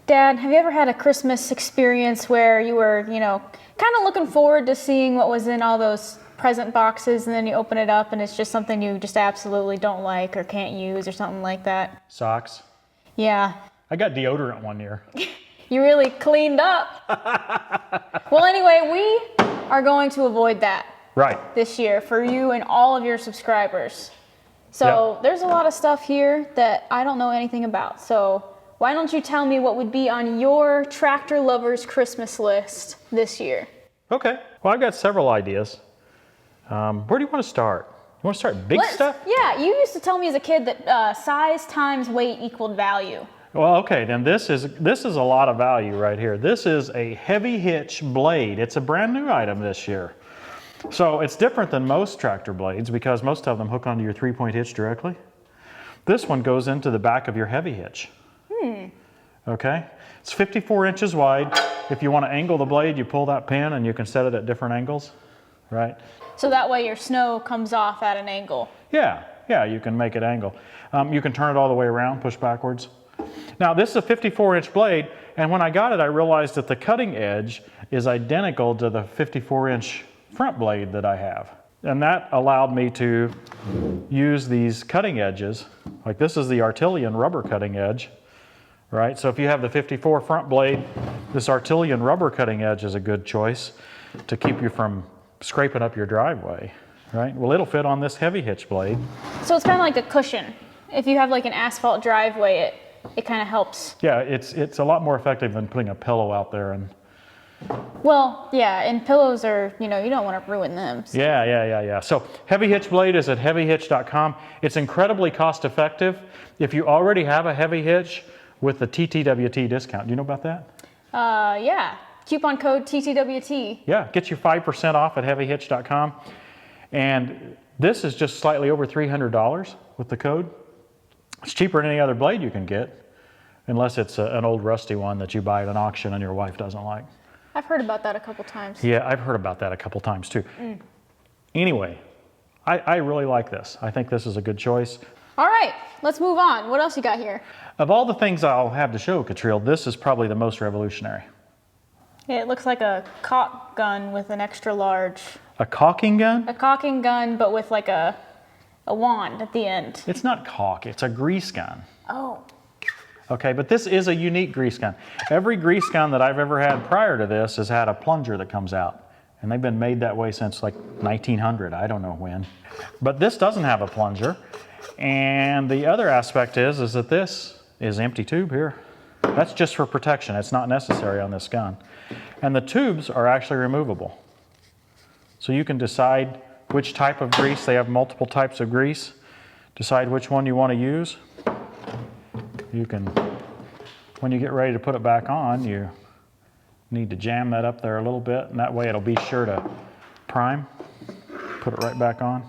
Dad, have you ever had a Christmas experience where you were, you know, kind of looking forward to seeing what was in all those present boxes, and then you open it up and it's just something you just absolutely don't like or can't use or something like that? Socks. Yeah. I got deodorant one year. You really cleaned up. Well, anyway, we are going to avoid that this year for you and all of your subscribers. So there's a lot of stuff here that I don't know anything about. So why don't you tell me what would be on your tractor lover's Christmas list this year? Okay. Well, I've got several ideas. Where do you want to start? You want to start big stuff? Yeah, you used to tell me as a kid that size times weight equaled value. Well, okay, then this is a lot of value right here. This is a heavy hitch blade. It's a brand new item this year. So it's different than most tractor blades because most of them hook onto your 3-point hitch directly. This one goes into the back of your heavy hitch. Okay, it's 54 inches wide. If you want to angle the blade, you pull that pin and you can set it at different angles, right? So that way your snow comes off at an angle. Yeah, you can make it angle. You can turn it all the way around, push backwards. Now this is a 54-inch blade, and when I got it, I realized that the cutting edge is identical to the 54-inch front blade that I have. And that allowed me to use these cutting edges. Like this is the Artillian rubber cutting edge, right? So if you have the 54 front blade, this Artillian rubber cutting edge is a good choice to keep you from scraping up your driveway, right? Well, it'll fit on this heavy hitch blade. So it's kind of like a cushion. If you have like an asphalt driveway, it kind of helps. Yeah, it's a lot more effective than putting a pillow out there. And well, yeah, and pillows are, you know, you don't want to ruin them. So. Yeah. So heavy hitch blade is at heavyhitch.com. It's incredibly cost effective if you already have a heavy hitch with the TTWT discount. Do you know about that? Yeah. Coupon code TTWT. Yeah, get you 5% off at heavyhitch.com. And this is just slightly over $300 with the code. It's cheaper than any other blade you can get, unless it's an old rusty one that you buy at an auction and your wife doesn't like. I've heard about that a couple times. Yeah, I've heard about that a couple times too. Anyway, I really like this. I think this is a good choice. All right, let's move on. What else you got here? Of all the things I'll have to show, Catriel, this is probably the most revolutionary. Yeah, it looks like a caulk gun with an extra large. A caulking gun? A caulking gun, but with like a wand at the end. It's not caulk, it's a grease gun. Oh. Okay, but this is a unique grease gun. Every grease gun that I've ever had prior to this has had a plunger that comes out. And they've been made that way since like 1900, I don't know when. But this doesn't have a plunger. And the other aspect is that this is empty tube here. That's just for protection. It's not necessary on this gun. And the tubes are actually removable. So you can decide which type of grease. They have multiple types of grease. Decide which one you want to use. You can, when you get ready to put it back on, you need to jam that up there a little bit, and that way it'll be sure to prime. Put it right back on.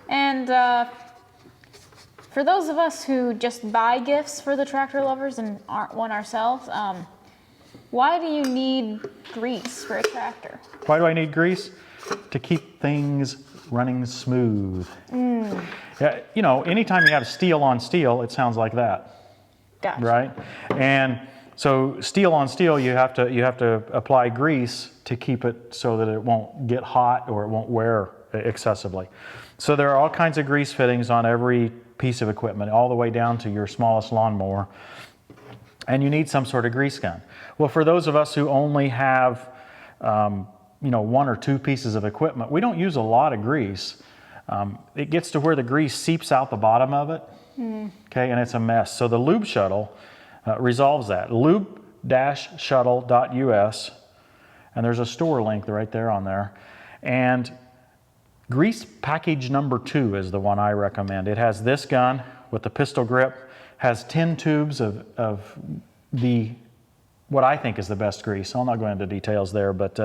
And for those of us who just buy gifts for the tractor lovers and aren't one ourselves, why do you need grease for a tractor? Why do I need grease? To keep things running smooth. Yeah, you know, anytime you have steel on steel, it sounds like that. Gotcha. Right? And so steel on steel, you have to apply grease to keep it so that it won't get hot or it won't wear excessively. So there are all kinds of grease fittings on every piece of equipment, all the way down to your smallest lawnmower. And you need some sort of grease gun. Well, for those of us who only have you know, 1 or 2 pieces of equipment, we don't use a lot of grease. It gets to where the grease seeps out the bottom of it, okay, and it's a mess. So the Lube Shuttle resolves that. Lube-shuttle.us, and there's a store link right there on there. And grease package number 2 is the one I recommend. It has this gun with the pistol grip, has 10 tubes of the what I think is the best grease. I'll not go into details there, but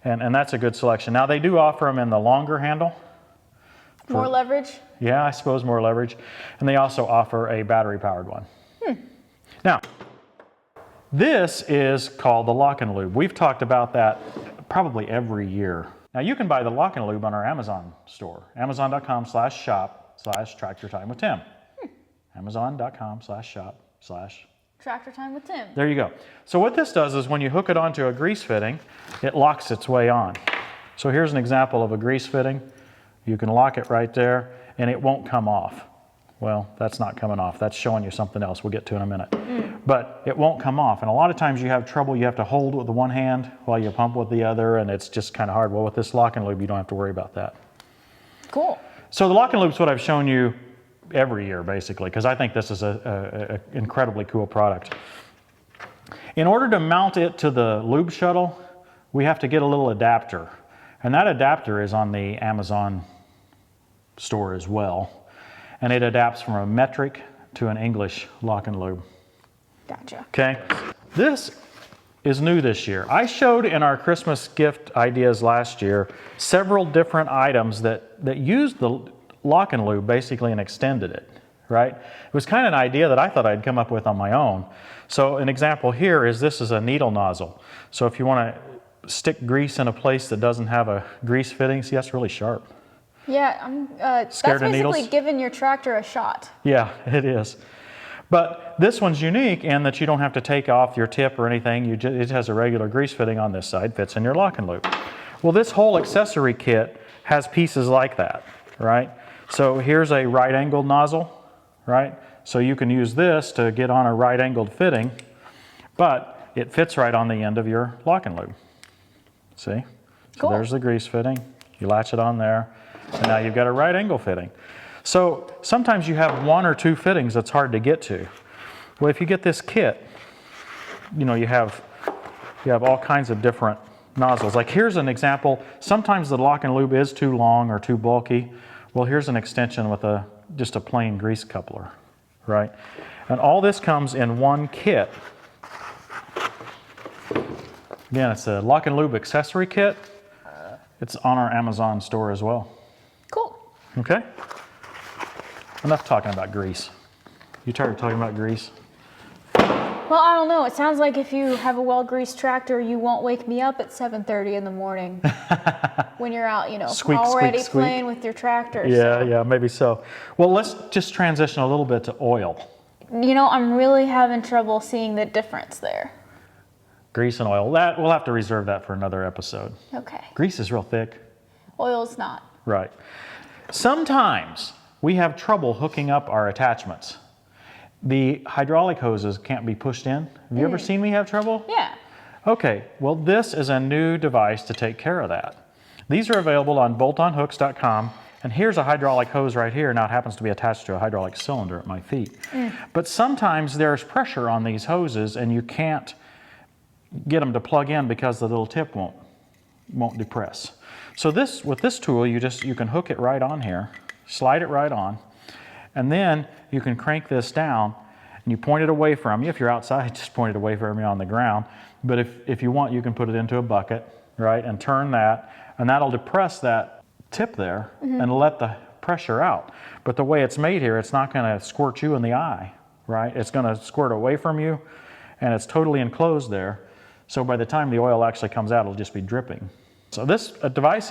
and that's a good selection. Now they do offer them in the longer handle. More leverage? Yeah, I suppose more leverage. And they also offer a battery-powered one. Now, this is called the LockNLube. We've talked about that probably every year. Now you can buy the LockNLube on our Amazon store, amazon.com/shop/tractortimewithtim. Amazon.com/shop/ Tractor Time with Tim. There you go. So what this does is when you hook it onto a grease fitting, it locks its way on. So here's an example of a grease fitting. You can lock it right there and it won't come off. Well, that's not coming off. That's showing you something else we'll get to in a minute. But it won't come off. And a lot of times you have trouble. You have to hold with the one hand while you pump with the other, and it's just kind of hard. Well, with this LockNLube, you don't have to worry about that. Cool. So the LockNLube is what I've shown you every year, basically, because I think this is an incredibly cool product. In order to mount it to the Lube Shuttle, we have to get a little adapter. And that adapter is on the Amazon store as well. And it adapts from a metric to an English LockNLube. Gotcha. Okay. This is new this year. I showed in our Christmas gift ideas last year several different items that used the LockNLube basically and extended it, right? It was kind of an idea that I thought I'd come up with on my own. So an example here is this is a needle nozzle. So if you want to stick grease in a place that doesn't have a grease fitting, see, that's really sharp. Yeah, that's basically giving your tractor a shot. Yeah, it is. But this one's unique in that you don't have to take off your tip or anything. It has a regular grease fitting on this side, fits in your LockNLube. Well, this whole accessory kit has pieces like that, right? So here's a right-angled nozzle, right? So you can use this to get on a right-angled fitting, but it fits right on the end of your LockNLube. See? Cool. So there's the grease fitting. You latch it on there. And now you've got a right angle fitting. So sometimes you have one or two fittings that's hard to get to. Well, if you get this kit, you know, you have all kinds of different nozzles. Like here's an example. Sometimes the LockNLube is too long or too bulky. Well, here's an extension with just a plain grease coupler, right? And all this comes in one kit. Again, it's a LockNLube accessory kit. It's on our Amazon store as well. Cool. Okay. Enough talking about grease. You tired of talking about grease? Well, I don't know. It sounds like if you have a well-greased tractor, you won't wake me up at 7:30 in the morning when you're out, you know, squeak, already squeak, squeak. playing with your tractor. Yeah, yeah, maybe so. Well, let's just transition a little bit to oil. You know, I'm really having trouble seeing the difference there. Grease and oil. That we'll have to reserve that for another episode. Okay. Grease is real thick. Oil's not. Right. Sometimes we have trouble hooking up our attachments. The hydraulic hoses can't be pushed in. Have you ever seen me have trouble? Yeah. Okay, well this is a new device to take care of that. These are available on boltonhooks.com, and here's a hydraulic hose right here. Now it happens to be attached to a hydraulic cylinder at my feet. But sometimes there's pressure on these hoses and you can't get them to plug in because the little tip won't depress. So with this tool, you can hook it right on here, slide it right on, and then you can crank this down and you point it away from you. If you're outside, just point it away from you on the ground. But if you want, you can put it into a bucket, right, and turn that, and that'll depress that tip there and let the pressure out. But the way it's made here, it's not going to squirt you in the eye, right? It's going to squirt away from you, and it's totally enclosed there. So by the time the oil actually comes out, it'll just be dripping. So this device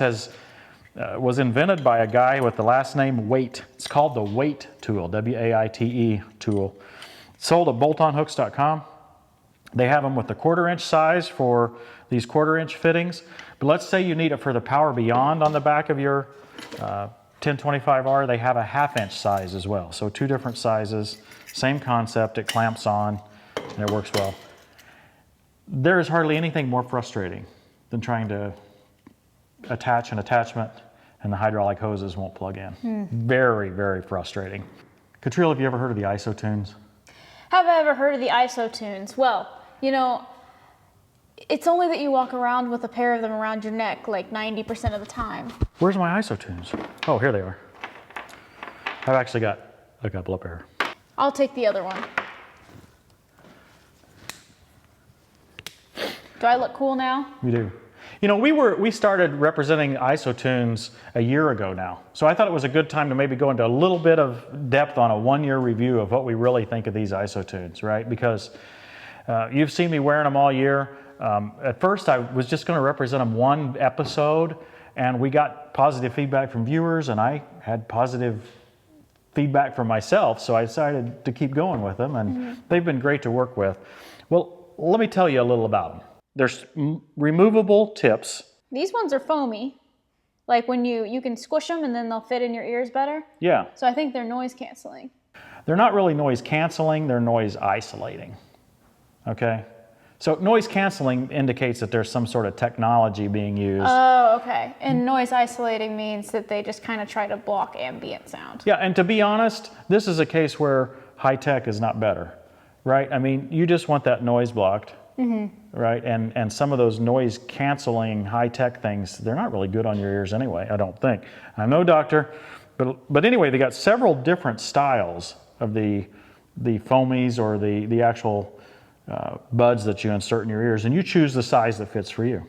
was invented by a guy with the last name Waite. It's called the Waite tool, W-A-I-T-E tool. Sold at boltonhooks.com. They have them with the 1/4 inch size for these 1/4 inch fittings. But let's say you need it for the Power Beyond on the back of your 1025R. They have a 1/2 inch size as well. So 2 different sizes, same concept. It clamps on and it works well. There is hardly anything more frustrating than trying to attach an attachment and the hydraulic hoses won't plug in. Very, very frustrating. Catriel, have you ever heard of the IsoTunes? Have I ever heard of the IsoTunes? Well, you know, it's only that you walk around with a pair of them around your neck like 90% of the time. Where's my IsoTunes? Oh, here they are. I've actually got a couple up here. I'll take the other one. Do I look cool now? You do. You know, we started representing IsoTunes a year ago now. So I thought it was a good time to maybe go into a little bit of depth on a 1-year review of what we really think of these IsoTunes, right? Because you've seen me wearing them all year. At first, I was just going to represent them one episode, and we got positive feedback from viewers, and I had positive feedback from myself, so I decided to keep going with them, and they've been great to work with. Well, let me tell you a little about them. There's removable tips. These ones are foamy. Like when you can squish them and then they'll fit in your ears better. Yeah. So I think they're noise canceling. They're not really noise canceling, they're noise isolating. Okay? So noise canceling indicates that there's some sort of technology being used. Oh, okay. And noise isolating means that they just kind of try to block ambient sound. Yeah, and to be honest, this is a case where high tech is not better, right? I mean, you just want that noise blocked, right? And some of those noise canceling high tech things, they're not really good on your ears anyway, I don't think. I'm no doctor, but anyway, they got several different styles of the foamies or the actual buds that you insert in your ears, and you choose the size that fits for you.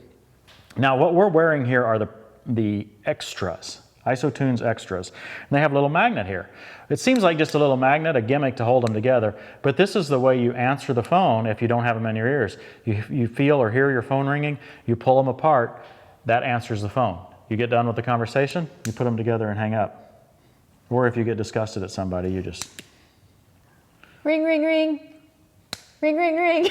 Now, what we're wearing here are the extras, IsoTunes extras. And they have a little magnet here. It seems like just a little magnet, a gimmick to hold them together, but this is the way you answer the phone if you don't have them in your ears. You feel or hear your phone ringing, you pull them apart, that answers the phone. You get done with the conversation, you put them together and hang up. Or if you get disgusted at somebody, you just... Ring, ring, ring. Ring, ring, ring.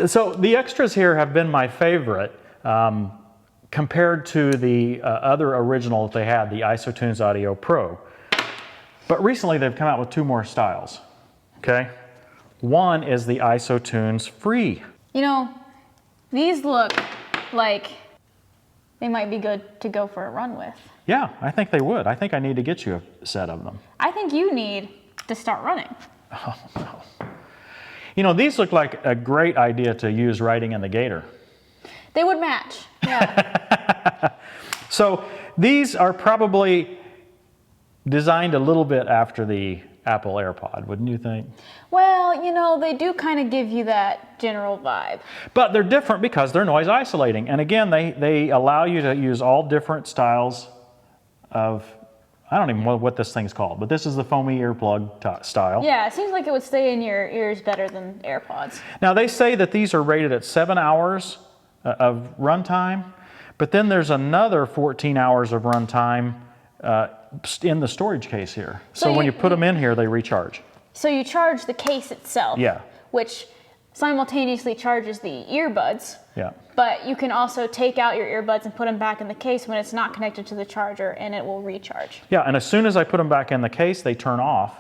So the extras here have been my favorite compared to the other original that they had, the IsoTunes Audio Pro. But recently they've come out with two more styles, okay? One is the IsoTunes Free. You know, these look like they might be good to go for a run with. Yeah, I think they would. I think I need to get you a set of them. I think you need to start running. Oh, no. You know, these look like a great idea to use riding in the Gator. They would match, yeah. So these are probably designed a little bit after the Apple AirPod, wouldn't you think? Well, you know, they do kind of give you that general vibe. But they're different because they're noise isolating. And again, they allow you to use all different styles of, I don't even know what this thing's called, but this is the foamy earplug style. Yeah, it seems like it would stay in your ears better than AirPods. Now they say that these are rated at 7 hours of runtime, but then there's another 14 hours of runtime in the storage case here. So when you put them in here, they recharge. So you charge the case itself, yeah, which simultaneously charges the earbuds. Yeah. But you can also take out your earbuds and put them back in the case when it's not connected to the charger, and it will recharge. Yeah, and as soon as I put them back in the case, they turn off.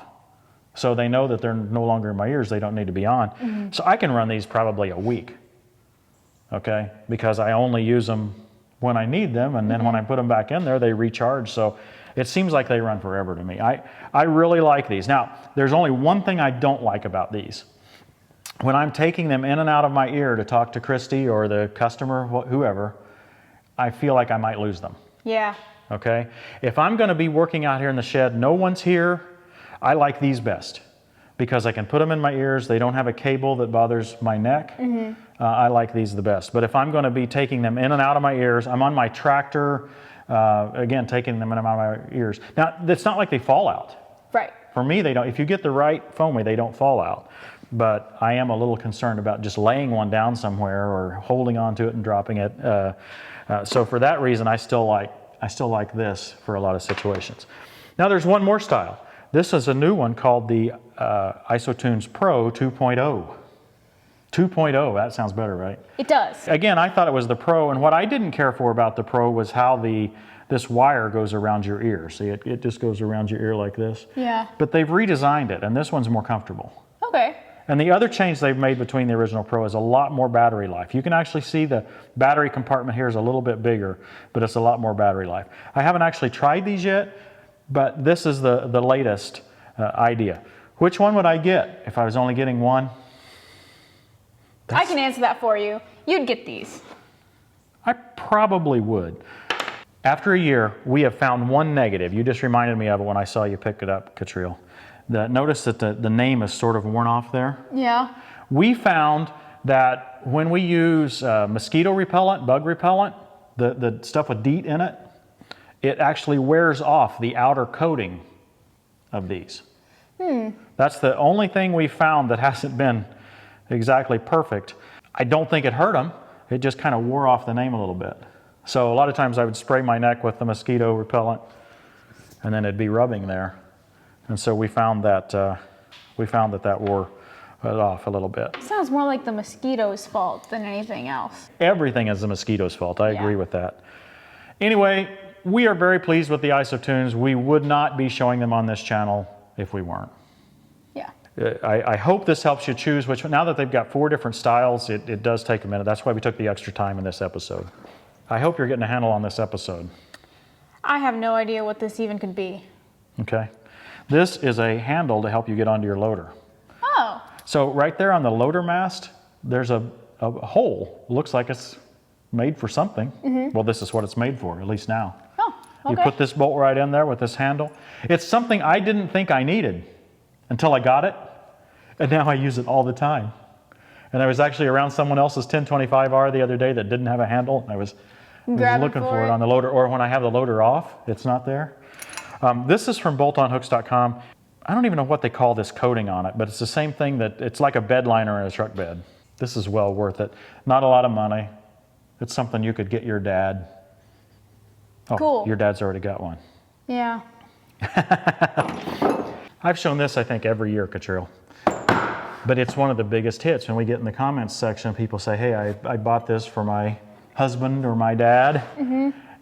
So they know that they're no longer in my ears, they don't need to be on. So I can run these probably a week, okay? Because I only use them when I need them, and then when I put them back in there, they recharge. So it seems like they run forever to me. I really like these. Now, there's only one thing I don't like about these. When I'm taking them in and out of my ear to talk to Christy or the customer, whoever, I feel like I might lose them. Yeah. Okay? If I'm going to be working out here in the shed, no one's here, I like these best because I can put them in my ears. They don't have a cable that bothers my neck. I like these the best. But if I'm going to be taking them in and out of my ears, I'm on my tractor, again, taking them in and out of my ears. Now, it's not like they fall out. Right. For me, they don't. If you get the right foamy, they don't fall out. But I am a little concerned about just laying one down somewhere or holding onto it and dropping it. So for that reason, I still like this for a lot of situations. Now there's one more style. This is a new one called the IsoTunes Pro 2.0. 2.0, that sounds better, right? It does. Again, I thought it was the Pro, and what I didn't care for about the Pro was how this wire goes around your ear. See, it just goes around your ear like this. Yeah. But they've redesigned it, and this one's more comfortable. Okay. And the other change they've made between the original Pro is a lot more battery life. You can actually see the battery compartment here is a little bit bigger, but it's a lot more battery life. I haven't actually tried these yet, but this is the latest idea. Which one would I get if I was only getting one? I can answer that for you. You'd get these. I probably would. After a year, we have found one negative. You just reminded me of it when I saw you pick it up, Catriel. Notice that the name is sort of worn off there. Yeah. We found that when we use mosquito repellent, bug repellent, the stuff with DEET in it, it actually wears off the outer coating of these. That's the only thing we found that hasn't been exactly perfect. I don't think it hurt them. It just kind of wore off the name a little bit. So a lot of times I would spray my neck with the mosquito repellent, and then it'd be rubbing there. And so we found that that wore it off a little bit. It sounds more like the mosquito's fault than anything else. Everything is the mosquito's fault. I agree with that. Anyway, we are very pleased with the IsoTunes. We would not be showing them on this channel if we weren't. Yeah. I hope this helps you choose which one. Now that they've got 4 different styles, it does take a minute. That's why we took the extra time in this episode. I hope you're getting a handle on this episode. I have no idea what this even could be. Okay. This is a handle to help you get onto your loader. Oh. So right there on the loader mast, there's a hole. Looks like it's made for something. Mm-hmm. Well, this is what it's made for, at least now. Oh, okay. You put this bolt right in there with this handle. It's something I didn't think I needed until I got it, and now I use it all the time. And I was actually around someone else's 1025R the other day that didn't have a handle, and I was looking for it on the loader, or when I have the loader off, it's not there. This is from boltonhooks.com. I don't even know what they call this coating on it, but it's the same thing that it's like a bed liner in a truck bed. This is well worth it. Not a lot of money. It's something you could get your dad. Oh, cool. Your dad's already got one. Yeah. I've shown this, I think, every year, Catriel. But it's one of the biggest hits. When we get in the comments section, people say, hey, I bought this for my husband or my dad,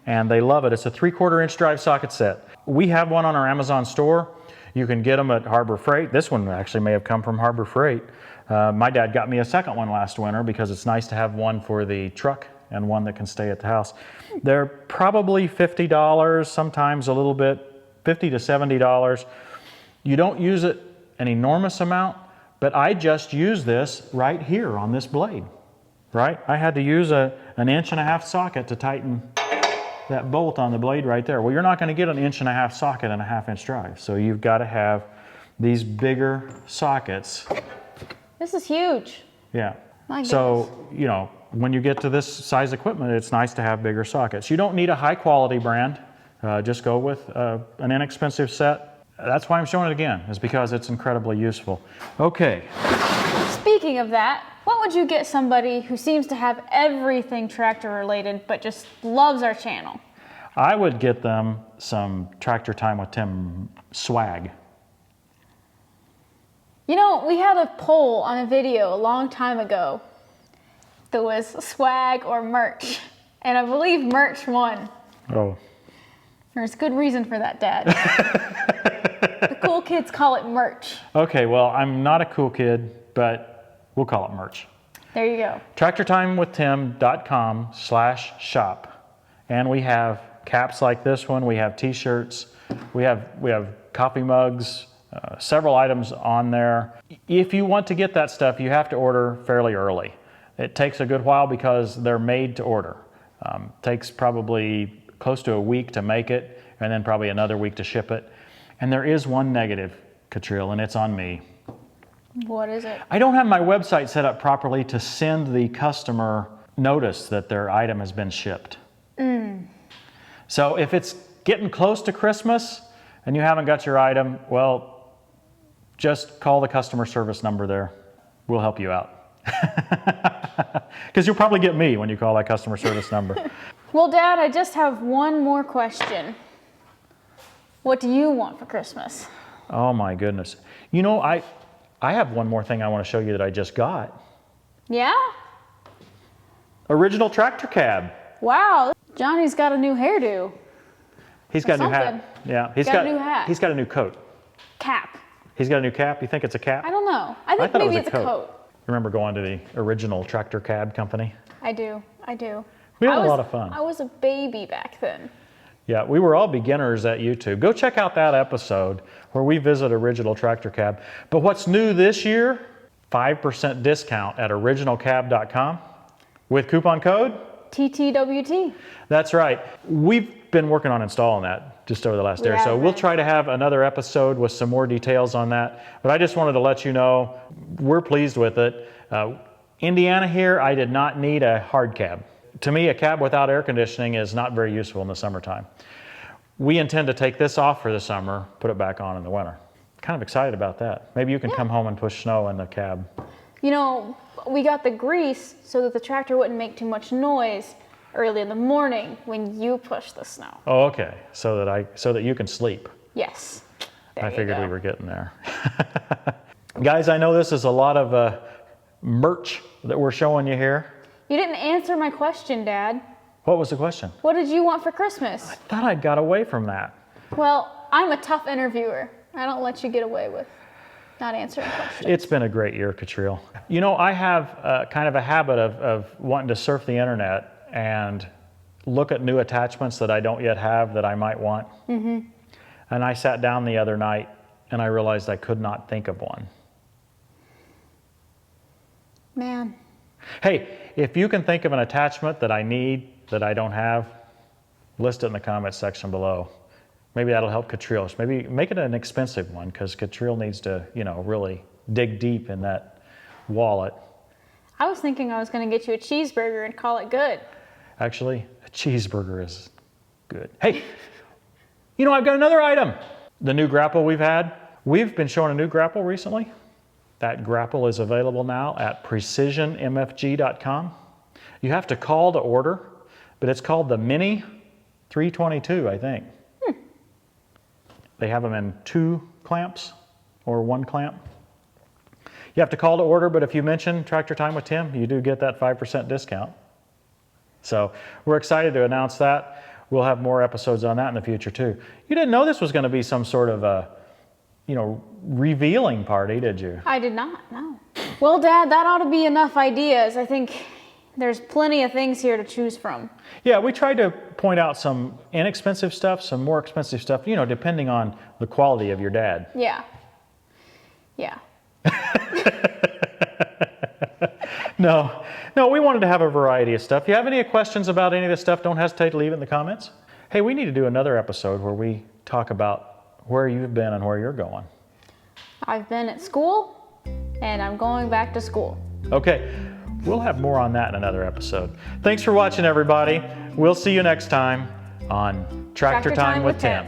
and they love it. It's a 3/4 inch drive socket set. We have one on our Amazon store. You can get them at Harbor Freight. This one actually may have come from Harbor Freight. My dad got me a second one last winter because it's nice to have one for the truck and one that can stay at the house. They're probably $50, sometimes a little bit, $50 to $70. You don't use it an enormous amount, but I just use this right here on this blade, right? I had to use an 1.5 inch socket to tighten that bolt on the blade right there. Well, you're not going to get an 1.5 inch socket in a 1/2 inch drive, so you've got to have these bigger sockets. This is huge. Yeah. My goodness. So, you know, when you get to this size equipment, it's nice to have bigger sockets. You don't need a high quality brand. Just go with an inexpensive set. That's why I'm showing it again, is because it's incredibly useful. Okay. Speaking of that, what would you get somebody who seems to have everything tractor related but just loves our channel? I would get them some Tractor Time with Tim swag. You know, we had a poll on a video a long time ago that was swag or merch, and I believe merch won. Oh. There's good reason for that, Dad. The cool kids call it merch. Okay, well, I'm not a cool kid, but we'll call it merch. There you go. TractorTimeWithTim.com/shop. And we have caps like this one. We have t-shirts. We have coffee mugs, several items on there. If you want to get that stuff, you have to order fairly early. It takes a good while because they're made to order. Takes probably close to a week to make it, and then probably another week to ship it. And there is one negative, Catriel, and it's on me. What is it? I don't have my website set up properly to send the customer notice that their item has been shipped. So if it's getting close to Christmas and you haven't got your item, well, just call the customer service number there. We'll help you out. Because you'll probably get me when you call that customer service number. Well, Dad, I just have one more question. What do you want for Christmas? Oh my goodness. You know, I have one more thing I want to show you that I just got. Yeah? Original tractor cab. Wow, Johnny's got a new hairdo. He's got a new hat. Yeah, he's got a new hat. He's got a new coat. Cap. He's got a new cap. You think it's a cap? I don't know. I think thought maybe it was it's a coat. Remember going to the original tractor cab company? I do. We had a lot of fun. I was a baby back then. Yeah, we were all beginners at YouTube. Go check out that episode where we visit Original Tractor Cab. But what's new this year? 5% discount at originalcab.com with coupon code TTWT. That's right. We've been working on installing that just over the last day or so. We'll try to have another episode with some more details on that. But I just wanted to let you know we're pleased with it. Indiana here, I did not need a hard cab. To me, a cab without air conditioning is not very useful in the summertime. We intend to take this off for the summer, put it back on in the winter. Kind of excited about that. Maybe you can come home and push snow in the cab. You know, we got the grease so that the tractor wouldn't make too much noise early in the morning when you push the snow. Oh, okay. So that you can sleep. Yes. I figured we were getting there. Guys, I know this is a lot of merch that we're showing you here. You didn't answer my question, Dad. What was the question? What did you want for Christmas? I thought I got away from that. Well, I'm a tough interviewer. I don't let you get away with not answering questions. It's been a great year, Catriel. You know, I have kind of a habit of wanting to surf the internet and look at new attachments that I don't yet have that I might want. Mm-hmm. And I sat down the other night and I realized I could not think of one. Man. Hey, if you can think of an attachment that I need that I don't have, list it in the comments section below. Maybe that'll help Catriel. Maybe make it an expensive one because Catriel needs to, you know, really dig deep in that wallet. I was thinking I was going to get you a cheeseburger and call it good. Actually, a cheeseburger is good. Hey, you know, I've got another item. The new Grapple we've had. We've been showing a new Grapple recently. That Grapple is available now at precisionmfg.com. You have to call to order, but it's called the Mini 322, I think. They have them in 2 clamps or 1 clamp. You have to call to order, but if you mention Tractor Time with Tim, you do get that 5% discount. So we're excited to announce that. We'll have more episodes on that in the future too. You didn't know this was going to be some sort of a, you know, revealing party, did you? I did not, no. Well, Dad, that ought to be enough ideas. I think there's plenty of things here to choose from. Yeah, we tried to point out some inexpensive stuff, some more expensive stuff, you know, depending on the quality of your dad. Yeah. Yeah. No, we wanted to have a variety of stuff. If you have any questions about any of this stuff, don't hesitate to leave it in the comments. Hey, we need to do another episode where we talk about where you've been and where you're going. I've been at school, and I'm going back to school. Okay, we'll have more on that in another episode. Thanks for watching, everybody. We'll see you next time on Tractor Time with Tim.